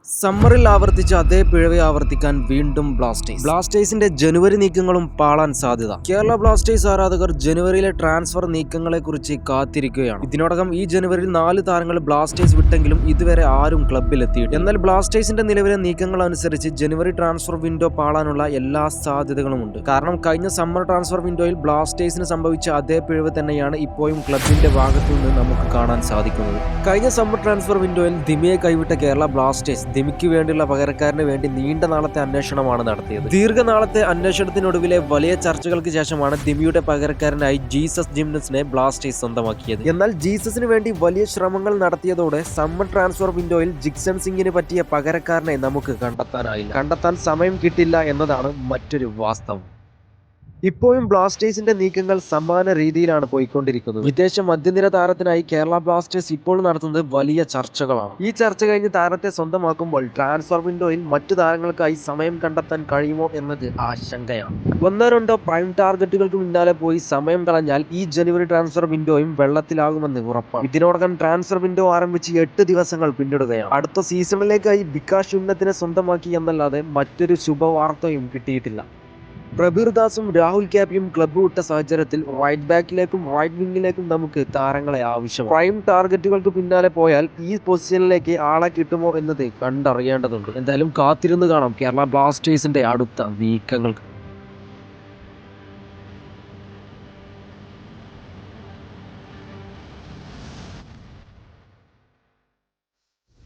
സമ്മറിൽ ആവർത്തിച്ച അതേ പിഴവെ ആവർത്തിക്കാൻ വീണ്ടും ബ്ലാസ്റ്റേഴ്സിന്റെ ജനുവരി നീക്കങ്ങളും പാളാൻ സാധ്യത. കേരള ബ്ലാസ്റ്റേഴ്സ് ആരാധകർ ജനുവരിയിലെ ട്രാൻസ്ഫർ നീക്കങ്ങളെ കുറിച്ച് കാത്തിരിക്കുകയാണ്. ഇതിനോടകം ഈ ജനുവരിയിൽ 4 താരങ്ങൾ ബ്ലാസ്റ്റേഴ്സ് വിട്ടെങ്കിലും ഇതുവരെ ആരും ക്ലബ്ബിൽ എത്തിയിട്ടില്ല. എന്നാൽ ബ്ലാസ്റ്റേഴ്സിന്റെ നിലവിലെ നീക്കങ്ങൾ അനുസരിച്ച് ജനുവരി ട്രാൻസ്ഫർ വിൻഡോ പാളാനുള്ള എല്ലാ സാധ്യതകളുമുണ്ട്. കാരണം കഴിഞ്ഞ സമ്മർ ട്രാൻസ്ഫർ വിൻഡോയിൽ ബ്ലാസ്റ്റേഴ്സിന് സംഭവിച്ച അതേ പിഴവ് തന്നെയാണ് ഇപ്പോഴും ക്ലബിന്റെ ഭാഗത്തു നിന്ന് നമുക്ക് കാണാൻ സാധിക്കുന്നത്. കഴിഞ്ഞ സമ്മർ ട്രാൻസ്ഫർ വിൻഡോയിൽ ദിമിയെ കൈവിട്ട കേരള ബ്ലാസ്റ്റേഴ്സ് ദിമിക്ക് വേണ്ടിയുള്ള പകരക്കാരന് വേണ്ടി നീണ്ട നാളത്തെ അന്വേഷണമാണ് നടത്തിയത്. ദീർഘനാളത്തെ അന്വേഷണത്തിനൊടുവിലെ വലിയ ചർച്ചകൾക്ക് ശേഷമാണ് ദിമിയുടെ പകരക്കാരനായി ജീസസ് ജിംനസിനെ ബ്ലാസ്റ്റേഴ്സ് സ്വന്തമാക്കിയത്. എന്നാൽ ജീസസിന് വേണ്ടി വലിയ ശ്രമങ്ങൾ നടത്തിയതോടെ സമ്മർ ട്രാൻസ്ഫർ വിൻഡോയിൽ ജിക്സൺ സിംഗിന് പറ്റിയ പകരക്കാരനെ നമുക്ക് കണ്ടെത്താൻ സമയം കിട്ടില്ല എന്നതാണ് മറ്റൊരു വാസ്തവം. ഇപ്പോഴും ബ്ലാസ്റ്റേഴ്സിന്റെ നീക്കങ്ങൾ സമാന രീതിയിലാണ് പോയിക്കൊണ്ടിരിക്കുന്നത്. വിദേശ മധ്യനിര താരത്തിനായി കേരള ബ്ലാസ്റ്റേഴ്സ് ഇപ്പോൾ നടത്തുന്നത് വലിയ ചർച്ചകളാണ്. ഈ ചർച്ച കഴിഞ്ഞ് താരത്തെ സ്വന്തമാക്കുമ്പോൾ ട്രാൻസ്ഫർ വിൻഡോയിൽ മറ്റു താരങ്ങൾക്കായി സമയം കണ്ടെത്താൻ കഴിയുമോ എന്നത് ആശങ്കയാണ്. 1-2 പ്രൈം ടാർഗറ്റുകൾക്ക് പിന്നാലെ പോയി സമയം കളഞ്ഞാൽ ഈ ജനുവരി ട്രാൻസ്ഫർ വിൻഡോയും വെള്ളത്തിലാകുമെന്ന് ഉറപ്പാണ്. ഇതിനോടകം ട്രാൻസ്ഫർ വിൻഡോ ആരംഭിച്ച് 8 ദിവസങ്ങൾ പിന്നിടുകയാണ്. അടുത്ത സീസണിലേക്കായി വികാസ് യുംനത്തിനെ സ്വന്തമാക്കി എന്നല്ലാതെ മറ്റൊരു ശുഭവാർത്തയും കിട്ടിയിട്ടില്ല. പ്രബീർ ദാസും രാഹുൽ ക്യാപ്പിയും ക്ലബ്ബ് വിട്ട സാഹചര്യത്തിൽ റൈറ്റ് ബാക്കിലേക്കും റൈറ്റ് വിങ്ങിലേക്കും നമുക്ക് താരങ്ങളെ ആവശ്യം. പ്രൈം ടാർഗറ്റുകൾക്ക് പിന്നാലെ പോയാൽ ഈ പൊസിഷനിലേക്ക് ആളെ കിട്ടുമോ എന്നത് കണ്ടറിയേണ്ടതുണ്ട്. എന്തായാലും കാത്തിരുന്ന് കാണാം കേരള ബ്ലാസ്റ്റേഴ്സിന്റെ അടുത്ത നീക്കങ്ങൾക്ക്.